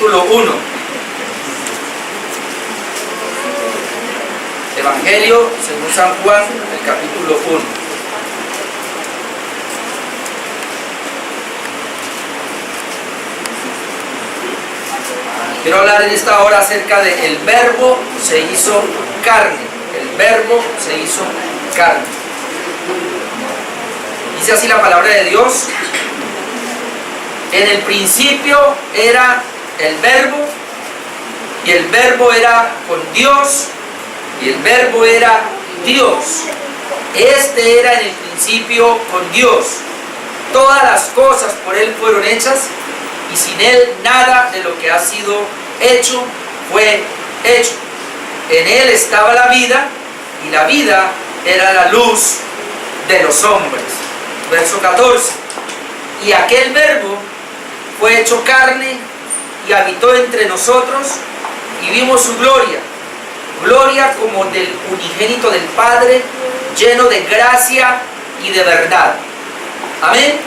capítulo 1. Evangelio según San Juan, el capítulo 1. Quiero hablar en esta hora acerca de el Verbo se hizo carne. El Verbo se hizo carne. Dice así la palabra de Dios: en el principio era el Verbo, y el Verbo era con Dios, y el Verbo era Dios. Este era en el principio con Dios. Todas las cosas por Él fueron hechas, y sin Él nada de lo que ha sido hecho fue hecho. En Él estaba la vida, y la vida era la luz de los hombres. Verso 14. Y aquel Verbo fue hecho carne y habitó entre nosotros, y vimos su gloria, gloria como del unigénito del Padre, lleno de gracia y de verdad. Amén.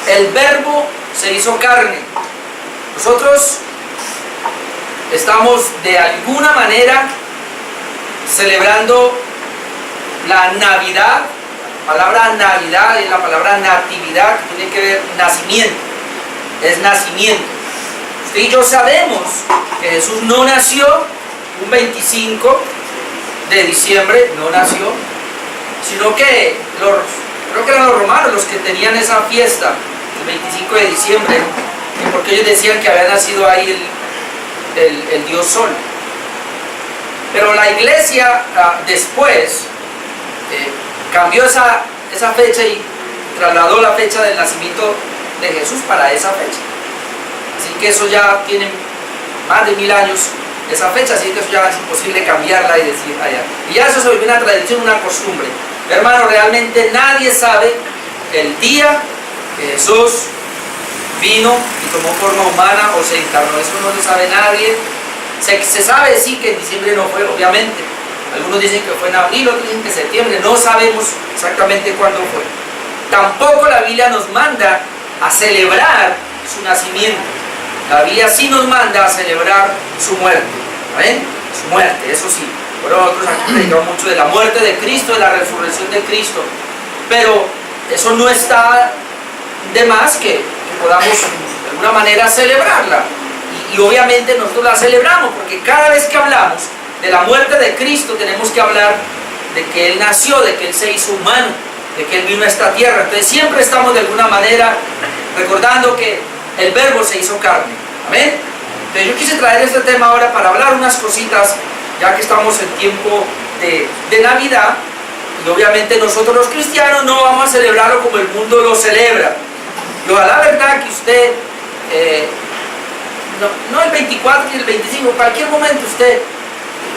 El Verbo se hizo carne. Nosotros estamos de alguna manera celebrando la Navidad. La palabra Navidad es la palabra natividad, que tiene que ver nacimiento. Es nacimiento. Usted y yo sabemos que Jesús no nació un 25 de diciembre, no nació, sino que creo que eran los romanos los que tenían esa fiesta, el 25 de diciembre, porque ellos decían que había nacido ahí el Dios Sol. Pero la iglesia después cambió esa fecha y trasladó la fecha del nacimiento de Jesús para esa fecha. Así que eso ya tiene más de 1000 años esa fecha, así que eso ya es imposible cambiarla y decir allá. Y ya eso se volvió una tradición, una costumbre. Hermano, realmente nadie sabe el día que Jesús vino y tomó forma humana o se encarnó. Eso no lo sabe nadie. Se sabe sí que en diciembre no fue, obviamente. Algunos dicen que fue en abril, otros dicen que en septiembre. No sabemos exactamente cuándo fue. Tampoco la Biblia nos manda a celebrar su nacimiento. La Biblia sí nos manda a celebrar su muerte. ¿Amén? Su muerte, eso sí. Bueno, nosotros aquí predicamos mucho de la muerte de Cristo, de la resurrección de Cristo. Pero eso no está de más que podamos de alguna manera celebrarla. Y obviamente nosotros la celebramos, porque cada vez que hablamos de la muerte de Cristo tenemos que hablar de que Él nació, de que Él se hizo humano, de que Él vino a esta tierra. Entonces siempre estamos de alguna manera recordando que el Verbo se hizo carne. Amén. Entonces yo quise traer este tema ahora para hablar unas cositas, ya que estamos en tiempo de Navidad, y obviamente nosotros los cristianos no vamos a celebrarlo como el mundo lo celebra. Y ojalá, verdad, que usted no el 24 ni el 25, en cualquier momento usted,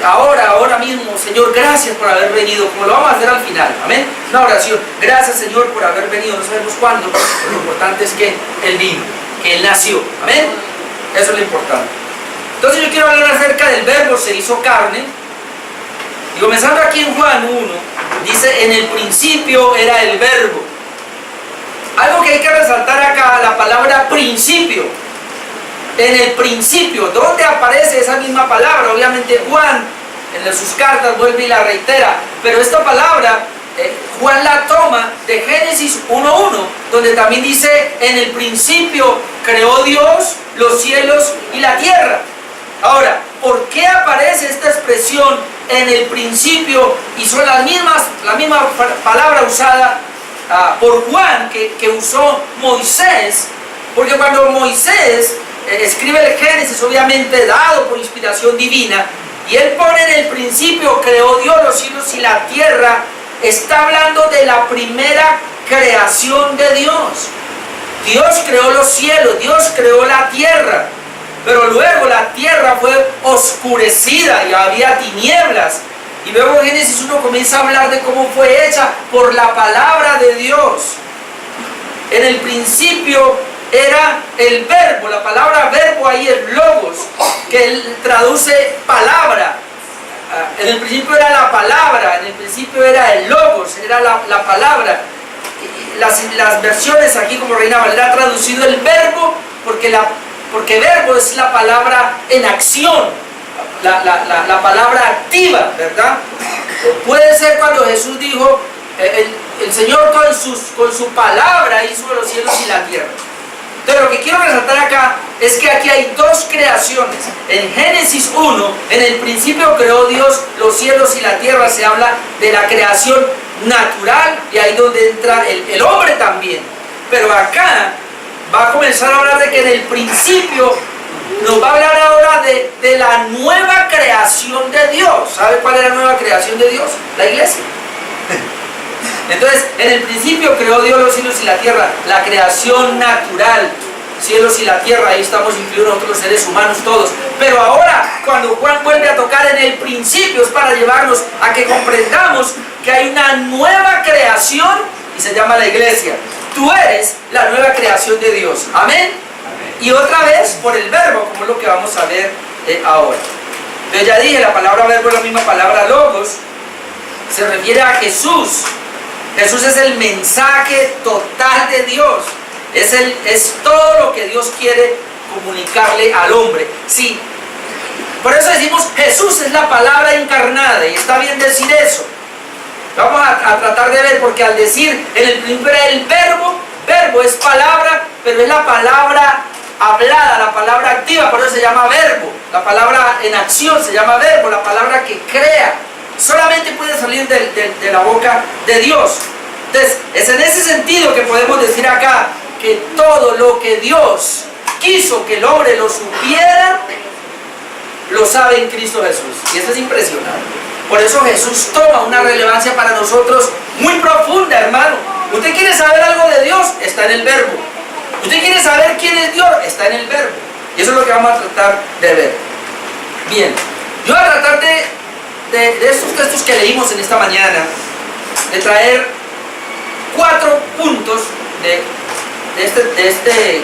ahora mismo: Señor, gracias por haber venido, como lo vamos a hacer al final. Amén. Una oración: gracias, Señor, por haber venido. No sabemos cuándo, pero lo importante es que Él vino, que Él nació. Amén. Eso es lo importante. Entonces yo quiero hablar acerca del Verbo se hizo carne. Y comenzando aquí en Juan 1, dice: en el principio era el Verbo. Algo que hay que resaltar acá, la palabra principio. En el principio, ¿dónde aparece esa misma palabra? Obviamente Juan en sus cartas vuelve y la reitera, pero esta palabra Juan la toma de Génesis 1:1, donde también dice: en el principio creó Dios los cielos y la tierra. Ahora, ¿por qué aparece esta expresión en el principio y son la misma palabra usada por Juan que usó Moisés? Porque cuando Moisés escribe el Génesis, obviamente dado por inspiración divina, y él pone: en el principio creó Dios los cielos y la tierra, está hablando de la primera creación de Dios. Dios creó los cielos, Dios creó la tierra, pero luego la tierra fue oscurecida y había tinieblas. Y luego en Génesis 1 comienza a hablar de cómo fue hecha por la palabra de Dios. En el principio era el Verbo. La palabra verbo ahí es logos, que él traduce palabra. En el principio era la palabra, en el principio era el logos, era la palabra. Las versiones aquí, como Reina Valera ha traducido el Verbo, porque porque verbo es la palabra en acción, la palabra activa, ¿verdad? Puede ser cuando Jesús dijo, el Señor con su palabra hizo los cielos y la tierra. Entonces lo que quiero resaltar acá es que aquí hay dos creaciones. En Génesis 1, en el principio creó Dios los cielos y la tierra, se habla de la creación natural y ahí donde entra el hombre también. Pero acá va a comenzar a hablar de que en el principio nos va a hablar ahora de la nueva creación de Dios. ¿Sabe cuál es la nueva creación de Dios? La iglesia. Entonces, en el principio creó Dios los cielos y la tierra, la creación natural, cielos y la tierra, ahí estamos incluidos nosotros los seres humanos todos. Pero ahora, cuando Juan vuelve a tocar en el principio, es para llevarnos a que comprendamos que hay una nueva creación y se llama la iglesia. Tú eres la nueva creación de Dios. Amén. Y otra vez por el verbo, como es lo que vamos a ver ahora. Entonces ya dije, la palabra verbo es la misma palabra logos, se refiere a Jesús. Jesús es el mensaje total de Dios. Es todo lo que Dios quiere comunicarle al hombre. Sí. Por eso decimos Jesús es la palabra encarnada. Y está bien decir eso. Vamos a tratar de ver, porque al decir en el principio era el verbo es palabra, pero es la palabra hablada, la palabra activa, por eso se llama verbo. La palabra en acción se llama verbo, la palabra que crea. Solamente puede salir de la boca de Dios. Entonces, es en ese sentido que podemos decir acá que todo lo que Dios quiso que el hombre lo supiera, lo sabe en Cristo Jesús. Y eso es impresionante. Por eso Jesús toma una relevancia para nosotros muy profunda, hermano. ¿Usted quiere saber algo de Dios? Está en el verbo. ¿Usted quiere saber quién es Dios? Está en el verbo. Y eso es lo que vamos a tratar de ver. Bien, yo voy a tratar de estos textos que leímos en esta mañana, de traer 4 puntos de este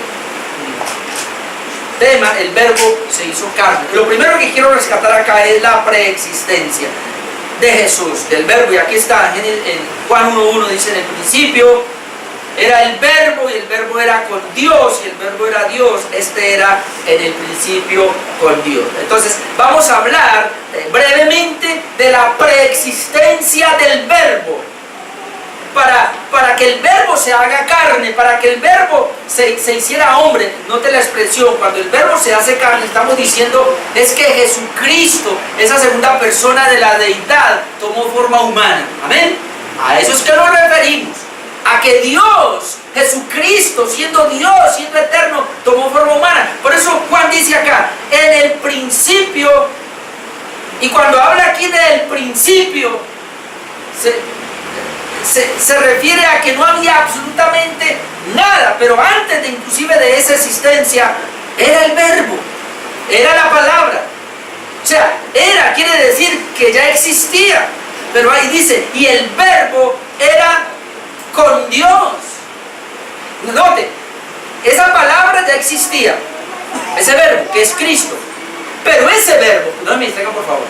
tema, el verbo se hizo carne. Lo primero que quiero rescatar acá es la preexistencia de Jesús, del verbo, y aquí está en Juan 1:1 dice: en el principio era el verbo, y el verbo era con Dios, y el verbo era Dios. Este era en el principio con Dios. Entonces vamos a hablar brevemente de la preexistencia del verbo, para que el verbo se haga carne, para que el verbo se hiciera hombre. Note la expresión, cuando el verbo se hace carne, estamos diciendo es que Jesucristo, esa segunda persona de la deidad, tomó forma humana. Amén. A eso es que nos referimos, a que Dios, Jesucristo, siendo Dios, siendo eterno, tomó forma humana. Por eso Juan dice acá, en el principio, y cuando habla aquí del principio, se refiere a que no había absolutamente nada, pero antes de inclusive de esa existencia, era el verbo, era la palabra. O sea, era, quiere decir que ya existía, pero ahí dice, y el verbo era con Dios. Note, esa palabra ya existía, ese verbo que es Cristo, pero ese verbo, no me distraigan por favor,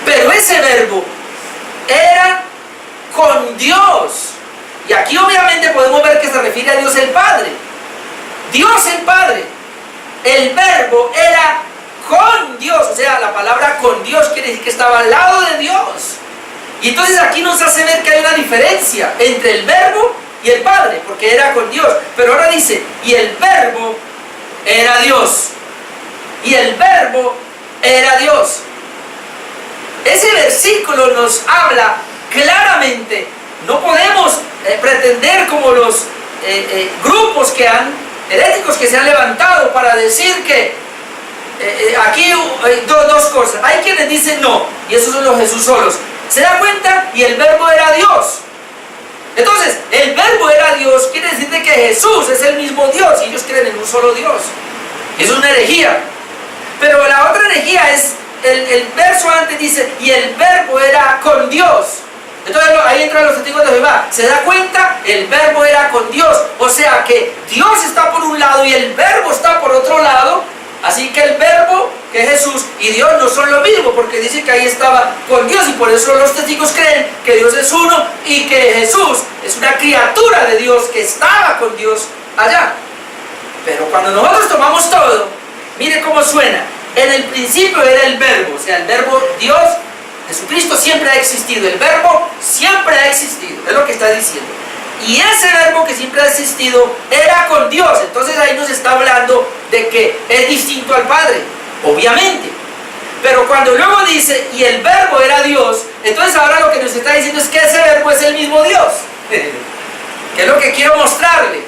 pero ese verbo era con Dios. Y aquí obviamente podemos ver que se refiere a Dios el Padre. Dios el Padre, el verbo era con Dios, o sea, la palabra con Dios quiere decir que estaba al lado de Dios. Y entonces aquí nos hace ver que hay una diferencia entre el verbo y el Padre, porque era con Dios. Pero ahora dice, y el verbo era Dios. Y el verbo era Dios. Ese versículo nos habla claramente. No podemos pretender como los grupos heréticos que se han levantado para decir que aquí dos cosas. Hay quienes dicen no, y esos son los Jesús solos. ¿Se da cuenta? Y el verbo era Dios. Entonces, el verbo era Dios, quiere decir que Jesús es el mismo Dios, y ellos creen en un solo Dios. Eso es una herejía. Pero la otra herejía es, el verso antes dice, y el verbo era con Dios. Entonces ahí entran los testigos de Jehová. ¿Se da cuenta? El verbo era con Dios. O sea que Dios está por un lado y el verbo está por otro lado. Así que el verbo, que es Jesús, y Dios no son lo mismo, porque dice que ahí estaba con Dios, y por eso los testigos creen que Dios es uno y que Jesús es una criatura de Dios que estaba con Dios allá. Pero cuando nosotros tomamos todo, mire cómo suena. En el principio era el verbo, o sea, el verbo Dios, Jesucristo siempre ha existido, el verbo siempre ha existido, es lo que está diciendo. Y ese verbo que siempre ha existido era con Dios. Entonces ahí nos está hablando de que es distinto al Padre, obviamente. Pero cuando luego dice, y el verbo era Dios, entonces ahora lo que nos está diciendo es que ese verbo es el mismo Dios. Que es lo que quiero mostrarle.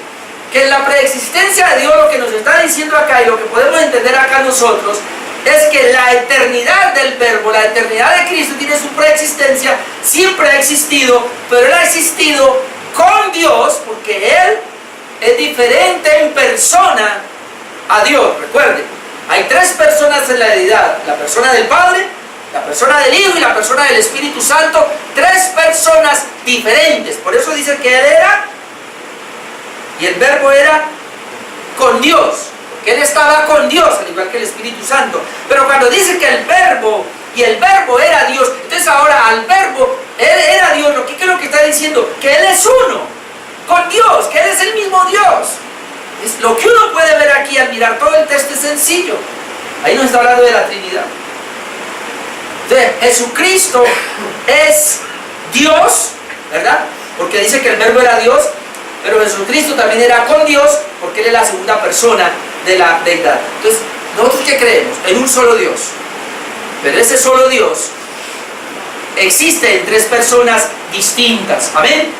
Que en la preexistencia de Dios, lo que nos está diciendo acá y lo que podemos entender acá nosotros, es que la eternidad del verbo, la eternidad de Cristo tiene su preexistencia, siempre ha existido, pero Él ha existido con Dios, porque Él es diferente en persona a Dios. Recuerden, hay tres personas en la deidad: la persona del Padre, la persona del Hijo y la persona del Espíritu Santo. Tres personas diferentes. Por eso dice que Él era, y el verbo era con Dios, porque Él estaba con Dios, al igual que el Espíritu Santo. Pero cuando dice que el verbo, y el verbo era Dios, entonces ahora al verbo, Él era Dios. ¿Qué es lo que está diciendo? Que Él es uno con Dios, que Él es el mismo Dios. Es lo que uno puede ver aquí al mirar todo el texto, es sencillo. Ahí nos está hablando de la Trinidad. Entonces, Jesucristo es Dios, ¿verdad? Porque dice que el verbo era Dios, pero Jesucristo también era con Dios, porque Él es la segunda persona de la deidad. Entonces, ¿nosotros qué creemos? En un solo Dios. Pero ese solo Dios existe en tres personas distintas. ¿Amén?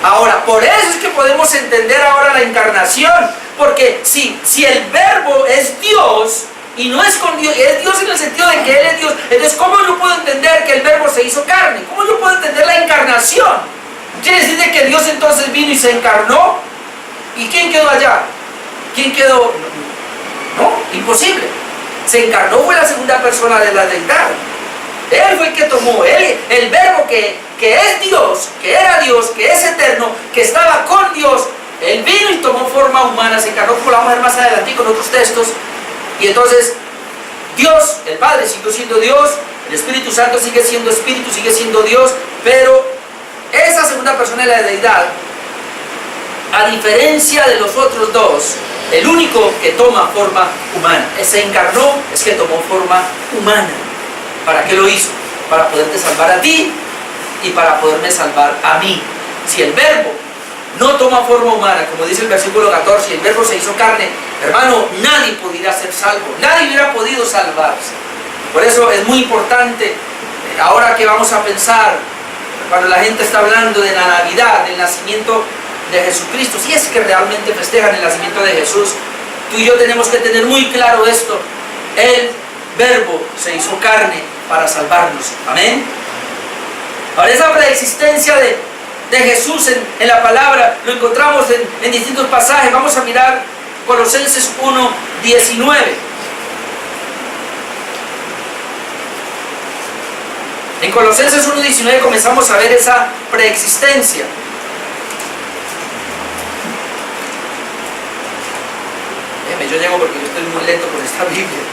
Ahora, por eso es que podemos entender ahora la encarnación. Porque si el verbo es Dios y no es con Dios, es Dios en el sentido de que Él es Dios, entonces ¿cómo yo puedo entender que el verbo se hizo carne? ¿Cómo yo puedo entender la encarnación? ¿Quiere decir de que Dios entonces vino y se encarnó? ¿Y quién quedó allá? ¿Quién quedó? No, imposible. Se encarnó, fue la segunda persona de la deidad. Él fue el que tomó, el verbo que es Dios, que era Dios, que es eterno, que estaba con Dios. Él vino y tomó forma humana, se encarnó, como la vamos a ver más adelante con otros textos. Y entonces Dios, el Padre, siguió siendo Dios, el Espíritu Santo sigue siendo Espíritu, sigue siendo Dios, pero esa segunda persona de la deidad, a diferencia de los otros dos, el único que toma forma humana, se encarnó, es que tomó forma humana. ¿Para qué lo hizo? Para poderte salvar a ti y para poderme salvar a mí. Si el verbo no toma forma humana, como dice el versículo 14, y el verbo se hizo carne, hermano, nadie pudiera ser salvo, nadie hubiera podido salvarse. Por eso es muy importante, ahora que vamos a pensar, cuando la gente está hablando de la Navidad, del nacimiento de Jesucristo, si es que realmente festejan el nacimiento de Jesús, tú y yo tenemos que tener muy claro esto: el verbo se hizo carne para salvarnos. Amén. Ahora, esa preexistencia de Jesús en la palabra lo encontramos en distintos pasajes. Vamos a mirar Colosenses 1:19. En Colosenses 1:19 comenzamos a ver esa preexistencia. Yo llego porque yo estoy muy lento con esta Biblia.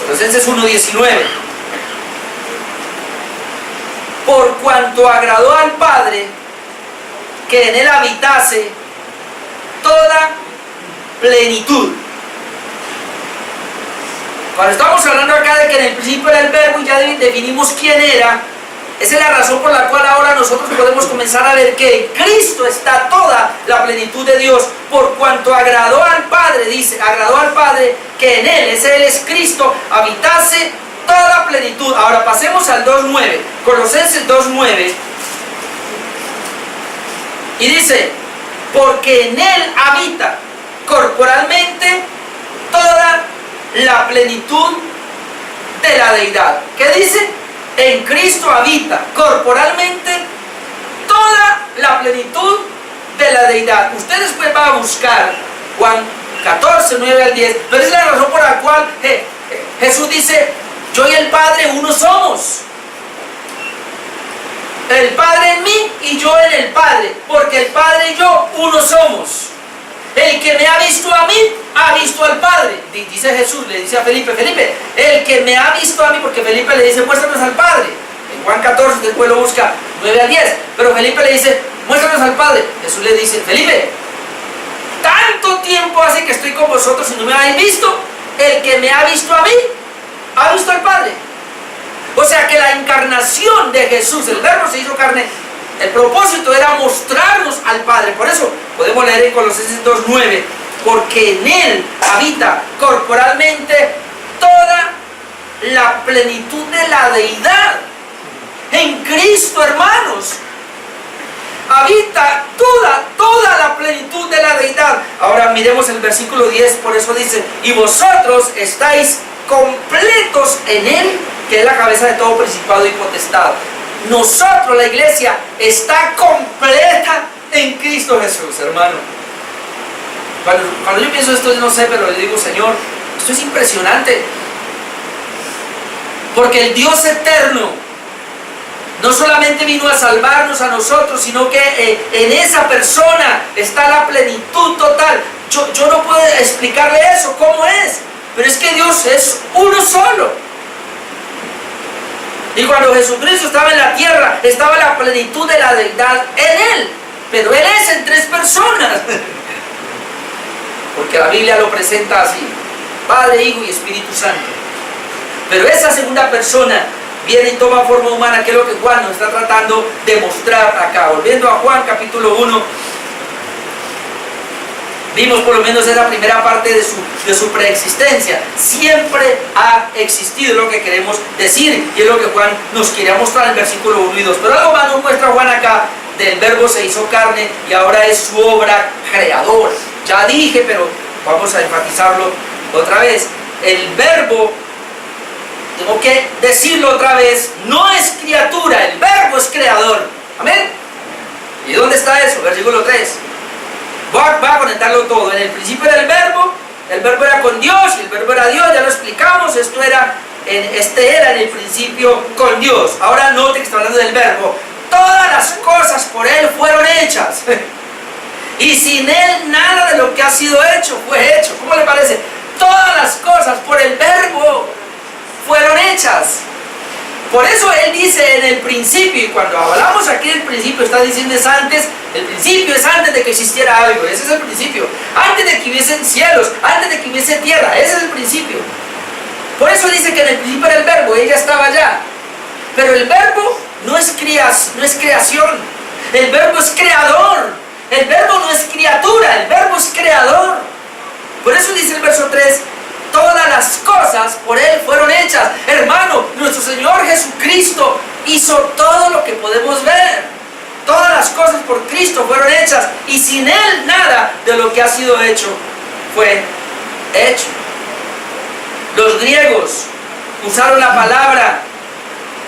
Colosenses 1:19. Por cuanto agradó al Padre que en Él habitase toda plenitud. Cuando estamos hablando acá de que en el principio era el verbo y ya definimos quién era, esa es la razón por la cual ahora nosotros podemos comenzar a ver que en Cristo está toda la plenitud de Dios. Por cuanto agradó al Padre, dice, agradó al Padre que en Él, Él es Cristo, habitase toda plenitud. Ahora pasemos al 2:9, Colosenses 2:9, y dice: porque en Él habita corporalmente toda la plenitud de la deidad. ¿Qué dice? En Cristo habita corporalmente toda la plenitud de la deidad. Usted después va a buscar Juan 14, 9 al 10, pero es la razón por la cual Jesús dice: yo y el Padre uno somos. El Padre en mí y yo en el Padre, porque el Padre y yo uno somos. El que me ha visto a mí, ha visto al Padre. Dice Jesús, le dice a Felipe: Felipe, el que me ha visto a mí, porque Felipe le dice: muéstranos al Padre. En Juan 14, después lo busca 9 al 10. Pero Felipe le dice: muéstranos al Padre. Jesús le dice: Felipe, tanto ¿cuánto tiempo hace que estoy con vosotros y no me habéis visto? El que me ha visto a mí, ha visto al Padre. O sea que la encarnación de Jesús, el Verbo se hizo carne, el propósito era mostrarnos al Padre. Por eso podemos leer en Colosenses 2:9, porque en Él habita corporalmente toda la plenitud de la deidad. En Cristo, hermanos, habita toda la plenitud de la deidad. Ahora miremos el versículo 10, por eso dice, y vosotros estáis completos en Él, que es la cabeza de todo principado y potestad. Nosotros, la iglesia, está completa en Cristo Jesús, hermano. Cuando yo pienso esto, no sé, pero le digo, Señor, esto es impresionante. Porque el Dios eterno no solamente vino a salvarnos a nosotros, sino que en esa persona está la plenitud total. Yo no puedo explicarle eso, cómo es. Pero es que Dios es uno solo. Y cuando Jesucristo estaba en la tierra, estaba la plenitud de la deidad en Él. Pero Él es en tres personas. Porque la Biblia lo presenta así: Padre, Hijo y Espíritu Santo. Pero esa segunda persona viene y toma forma humana, que es lo que Juan nos está tratando de mostrar acá. Volviendo a Juan capítulo 1, vimos por lo menos esa primera parte de su preexistencia. Siempre ha existido, lo que queremos decir, y es lo que Juan nos quería mostrar en el versículo 1 y 2. Pero algo más nos muestra Juan acá: del Verbo se hizo carne y ahora es su obra creadora. Ya dije, pero vamos a enfatizarlo otra vez. El Verbo, tengo que decirlo otra vez, no es criatura, el Verbo es creador. Amén. ¿Y dónde está eso? Versículo 3. Va a conectarlo todo. En el principio era el Verbo era con Dios y el Verbo era Dios, ya lo explicamos. Este era en el principio con Dios. Ahora note que está hablando del Verbo. Todas las cosas por Él fueron hechas. Y sin Él nada de lo que ha sido hecho fue hecho. ¿Cómo le parece? Todas las cosas por el Verbo fueron hechas. Por eso Él dice en el principio, y cuando hablamos aquí del principio, está diciendo es antes, el principio es antes de que existiera algo, ese es el principio. Antes de que hubiesen cielos, antes de que hubiese tierra, ese es el principio. Por eso dice que en el principio era el Verbo, ella estaba allá. Pero el Verbo no es creación, el Verbo es creador. El Verbo no es criatura, el Verbo es creador. Por eso dice el verso 3, todas las cosas por Él fueron hechas. Hermano, nuestro Señor Jesucristo hizo todo lo que podemos ver. Todas las cosas por Cristo fueron hechas, y sin Él nada de lo que ha sido hecho fue hecho. Los griegos usaron la palabra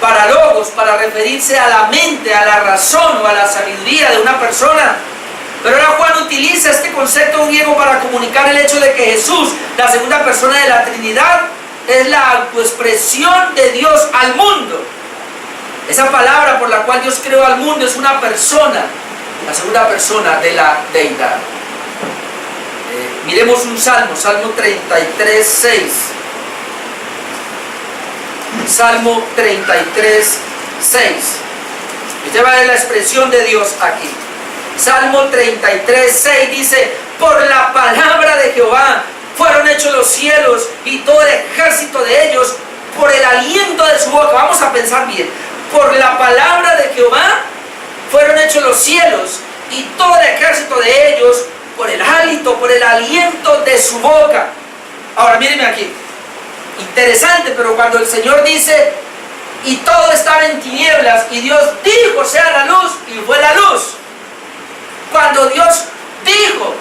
paralogos para referirse a la mente, a la razón o a la sabiduría de una persona. Pero ahora Juan utiliza este concepto griego para comunicar el hecho de que Jesús, la segunda persona de la Trinidad, es la autoexpresión de Dios al mundo. Esa palabra por la cual Dios creó al mundo es una persona, la segunda persona de la deidad. Miremos un salmo, Salmo 33, 6. Salmo 33, 6. Usted va a ver la expresión de Dios aquí. Salmo 33, 6 dice: por la palabra de Jehová fueron hechos los cielos y todo el ejército de ellos por el aliento de su boca. Vamos a pensar bien. Por la palabra de Jehová fueron hechos los cielos y todo el ejército de ellos por el hálito, por el aliento de su boca. Ahora mírenme aquí. Interesante, pero cuando el Señor dice: y todo estaba en tinieblas, y Dios dijo sea la luz, y fue la luz. Cuando Dios dijo,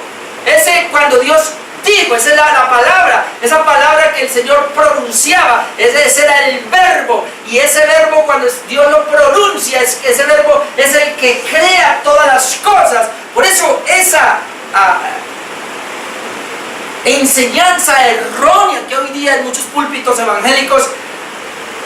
esa es la palabra, esa palabra que el Señor pronunciaba, ese era el Verbo, y ese Verbo cuando Dios lo pronuncia, ese Verbo es el que crea todas las cosas. Por eso esa enseñanza errónea que hoy día en muchos púlpitos evangélicos,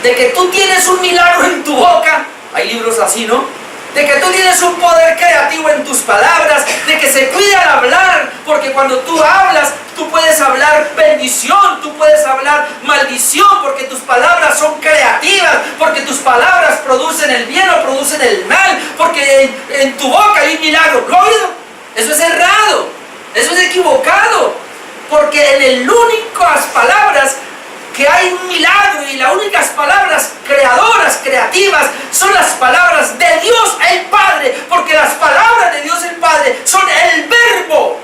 de que tú tienes un milagro en tu boca, hay libros así, ¿no? De que tú tienes un poder creativo en tus palabras, de que se cuida al hablar, porque cuando tú hablas, tú puedes hablar bendición, tú puedes hablar maldición, porque tus palabras son creativas, porque tus palabras producen el bien o producen el mal, porque en tu boca hay un milagro. ¿Lo ha oído? Eso es errado, eso es equivocado. Porque en las únicas palabras que hay un milagro y las únicas palabras creadoras, creativas, son las palabras de Dios el Padre, porque las palabras de Dios el Padre son el verbo.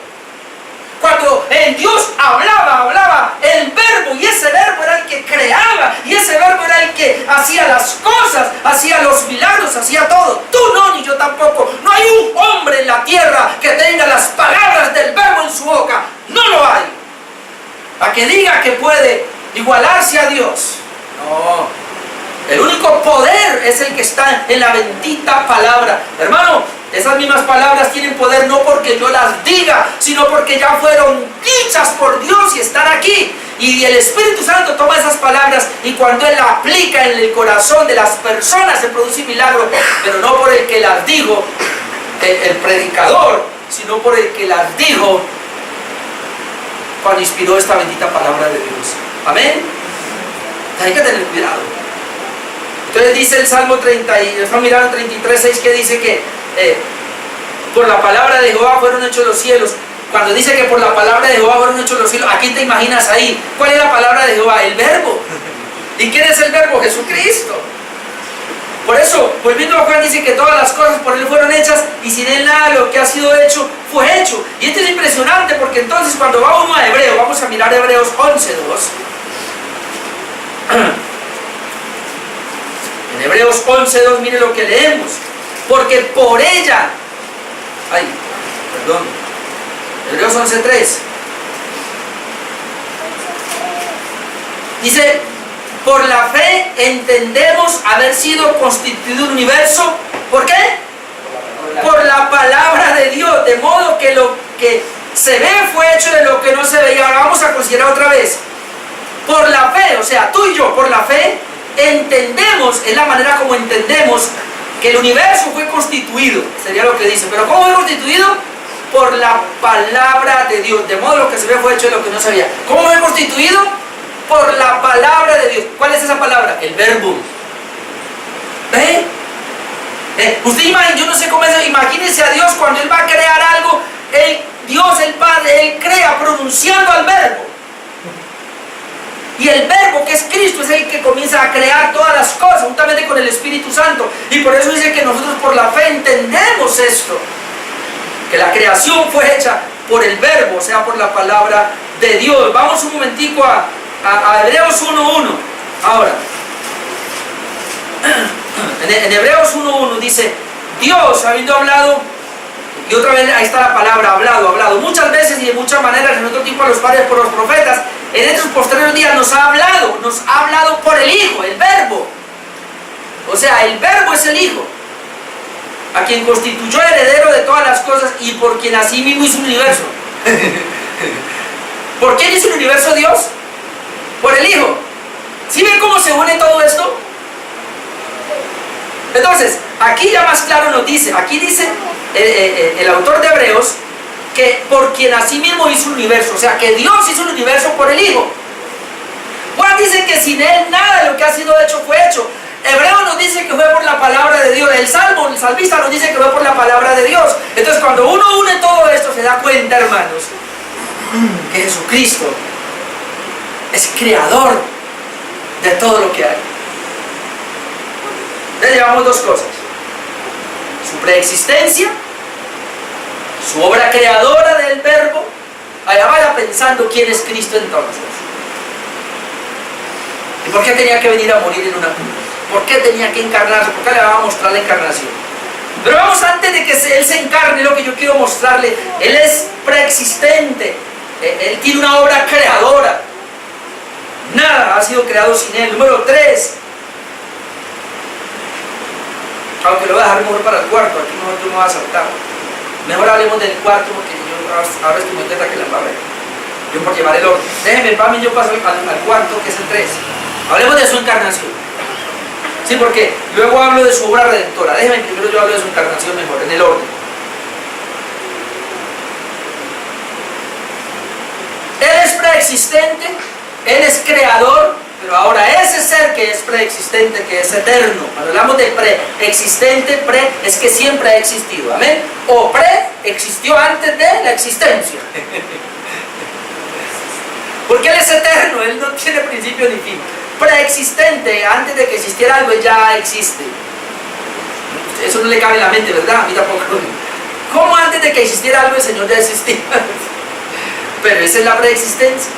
Cuando el Dios hablaba el verbo, y ese verbo era el que creaba, y ese verbo era el que hacía las cosas, hacía los milagros, hacía todo. Tú no, ni yo tampoco. No hay un hombre en la tierra que tenga las palabras del verbo en su boca. No lo hay. Para que diga que puede igualarse a Dios. No. El único poder es el que está en la bendita palabra. Hermano, esas mismas palabras tienen poder no porque yo las diga, sino porque ya fueron dichas por Dios y están aquí. Y el Espíritu Santo toma esas palabras y cuando Él las aplica en el corazón de las personas se produce milagro, pero no por el que las dijo, el predicador, sino por el que las dijo cuando inspiró esta bendita palabra de Dios. Amén. Hay que tener cuidado. Entonces dice el Salmo 30, y estamos mirando 33:6, que dice que por la palabra de Jehová fueron hechos los cielos. Cuando dice que por la palabra de Jehová fueron hechos los cielos, ¿a quién te imaginas ahí? ¿Cuál es la palabra de Jehová? El verbo. ¿Y quién es el verbo? Jesucristo. Por eso, volviendo a Juan, dice que todas las cosas por Él fueron hechas y sin Él nada de lo que ha sido hecho fue hecho. Y esto es impresionante porque entonces cuando va uno a Hebreo, vamos a mirar Hebreos 11:2. En Hebreos 11:2, mire lo que leemos. Porque por ella, Hebreos 11:3. Dice, por la fe entendemos haber sido constituido un universo. ¿Por qué? Por la palabra de Dios, de modo que lo que se ve fue hecho de lo que no se veía. Ahora vamos a considerar otra vez. Por la fe, o sea, tú y yo, por la fe, entendemos, es la manera como entendemos que el universo fue constituido, sería lo que dice. Pero ¿cómo fue constituido? Por la palabra de Dios, de modo lo que se ve fue hecho de lo que no se veía. ¿Cómo fue constituido? Por la palabra de Dios. ¿Cuál es esa palabra? El verbo. ¿Ve? Usted imagina, yo no sé cómo es, imagínese a Dios cuando Él va a crear algo, Dios el Padre, Él crea pronunciando al verbo. Y el verbo, que es Cristo, es el que comienza a crear todas las cosas juntamente con el Espíritu Santo. Y por eso dice que nosotros por la fe entendemos esto, que la creación fue hecha por el verbo, o sea, por la palabra de Dios. Vamos un momentico a Hebreos 1:1. Ahora, en Hebreos 1:1 dice, Dios habiendo hablado, y otra vez ahí está la palabra, hablado, muchas veces y de muchas maneras en otro tiempo a los padres por los profetas, en estos posteriores días nos ha hablado por el Hijo, el verbo. O sea, el verbo es el Hijo, a quien constituyó heredero de todas las cosas y por quien así mismo hizo un universo. ¿Por quién hizo el universo Dios? Por el Hijo. ¿Sí ven cómo se une todo esto? Entonces, aquí ya más claro nos dice, aquí dice el autor de Hebreos, que por quien así mismo hizo el universo, o sea, que Dios hizo el universo por el Hijo. Juan dice que sin Él nada de lo que ha sido hecho fue hecho. Hebreo nos dice que fue por la palabra de Dios. El salmista nos dice que fue por la palabra de Dios. Entonces cuando uno une todo esto se da cuenta, hermanos, que Jesucristo es creador de todo lo que hay. Entonces llevamos dos cosas: su preexistencia, su obra creadora del verbo. Allá vaya pensando quién es Cristo entonces. ¿Y por qué tenía que venir a morir en una cruz? ¿Por qué tenía que encarnarse? ¿Por qué le va a mostrar la encarnación? Pero vamos, antes de que Él se encarne, lo que yo quiero mostrarle, Él es preexistente. Él tiene una obra creadora. Nada ha sido creado sin Él. Número 3. Aunque lo voy a dejar mejor para el cuarto, aquí mejor tú me vas a saltar. Mejor hablemos del cuarto porque yo ahora estoy muy atenta que la va a ver. Yo por llevar el orden. Déjenme, para mí yo paso al cuarto, que es el 3. Hablemos de su encarnación. Sí, porque luego hablo de su obra redentora. Déjenme primero yo hablo de su encarnación mejor, en el orden. Él es preexistente, Él es creador, pero ahora ese ser que es preexistente, que es eterno, cuando hablamos de preexistente, es que siempre ha existido, amén. O existió antes de la existencia. Porque Él es eterno, Él no tiene principio ni fin. Preexistente, antes de que existiera algo, Él ya existe. Eso no le cabe en la mente, ¿verdad? A mí tampoco. ¿Cómo antes de que existiera algo el Señor ya existía? Pero esa es la preexistencia.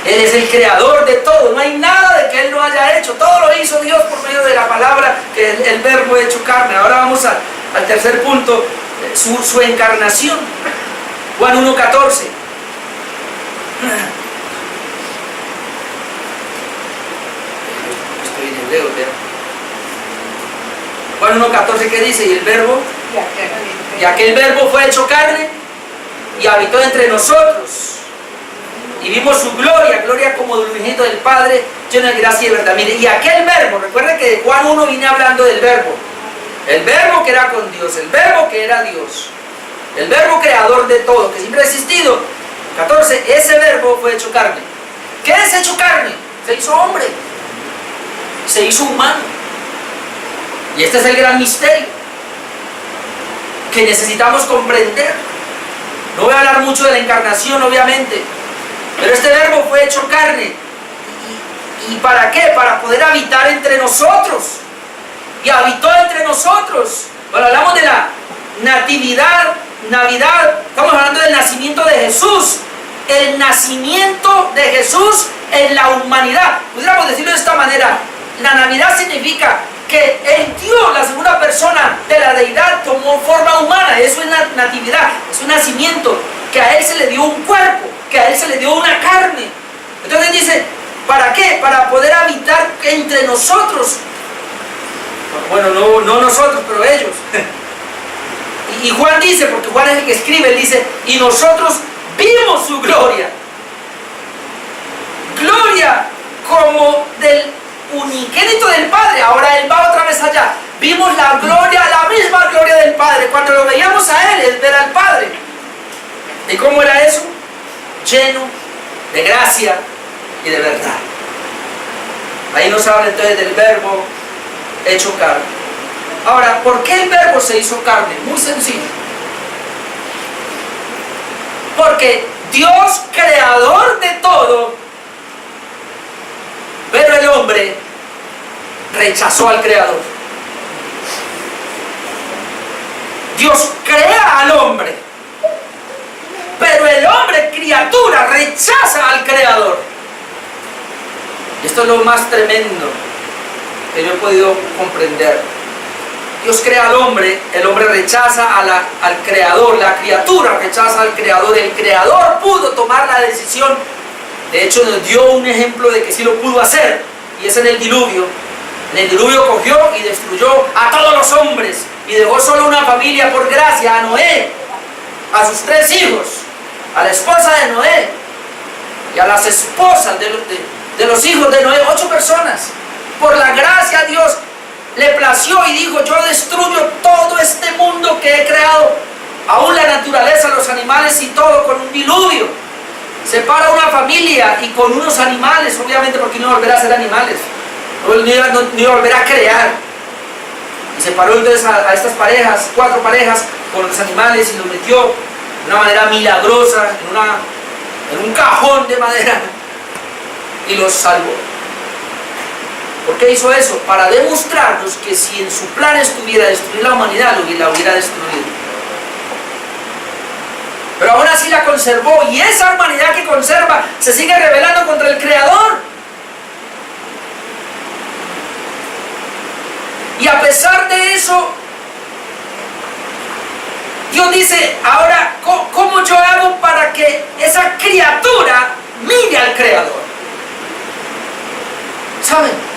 Él es el creador de todo, no hay nada de que Él no haya hecho. Todo lo hizo Dios por medio de la palabra, que el verbo hecho carne. Ahora vamos al tercer punto, su encarnación. Juan 1:14. Estoy en hebreo, vean. Juan 1:14, ¿qué dice? Y el verbo, y aquel verbo fue hecho carne y habitó entre nosotros. Y vimos su gloria, gloria como del unigénito del Padre, lleno de gracia y verdad. Mire, y aquel verbo, recuerden que de Juan 1 viene hablando del verbo. El verbo que era con Dios, el verbo que era Dios, el verbo creador de todo, que siempre ha existido. 14, ese verbo fue hecho carne. ¿Qué es hecho carne? Se hizo hombre, se hizo humano. Y este es el gran misterio que necesitamos comprender. No voy a hablar mucho de la encarnación, obviamente, pero este verbo fue hecho carne. ¿Y para qué? Para poder habitar entre nosotros. Y habitó entre nosotros. Bueno, hablamos de la natividad, Navidad, estamos hablando del nacimiento de Jesús. El nacimiento de Jesús en la humanidad. Pudiéramos decirlo de esta manera. La Navidad significa que el Dios, la segunda persona de la deidad, tomó forma humana. Eso es natividad, es un nacimiento. Que a Él se le dio un cuerpo, que a Él se le dio una carne. Entonces dice, ¿para qué? Para poder habitar entre nosotros. Bueno, no nosotros, pero ellos. Y Juan dice, porque Juan es el que escribe, él dice, y nosotros vimos su gloria. Gloria como del unigénito del Padre. Ahora Él va otra vez allá. Vimos la gloria, la misma gloria del Padre. Cuando lo veíamos a Él, es ver al Padre. ¿Y cómo era eso? Lleno de gracia y de verdad. Ahí nos habla entonces del verbo hecho carne. Ahora, ¿por qué el verbo se hizo carne? Muy sencillo. Porque Dios, creador de todo, pero el hombre rechazó al creador. Dios crea al hombre, pero el hombre, criatura, rechaza al creador. Y esto es lo más tremendo que yo he podido comprender. Dios crea al hombre, el hombre rechaza al creador, la criatura rechaza al creador. El creador pudo tomar la decisión, de hecho nos dio un ejemplo de que sí lo pudo hacer, y es en el diluvio. En el diluvio cogió y destruyó a todos los hombres y dejó solo una familia por gracia, a Noé, a sus 3 hijos, a la esposa de Noé y a las esposas de los hijos de Noé, 8 personas. Por la gracia Dios le plació y dijo, yo destruyo todo este mundo que he creado, aún la naturaleza, los animales y todo, con un diluvio. Separa una familia y con unos animales, obviamente porque no iba a volver a ser animales, no iba a volver a crear. Y separó entonces a estas parejas, 4 parejas, con los animales, y los metió de una manera milagrosa en un cajón de madera y los salvó. ¿Por qué hizo eso? Para demostrarnos que si en su plan estuviera destruir la humanidad, la hubiera destruido. Pero aún así la conservó, y esa humanidad que conserva se sigue rebelando contra el Creador. Y a pesar de eso, Dios dice, ahora, ¿cómo yo hago para que esa criatura mire al Creador? ¿Saben?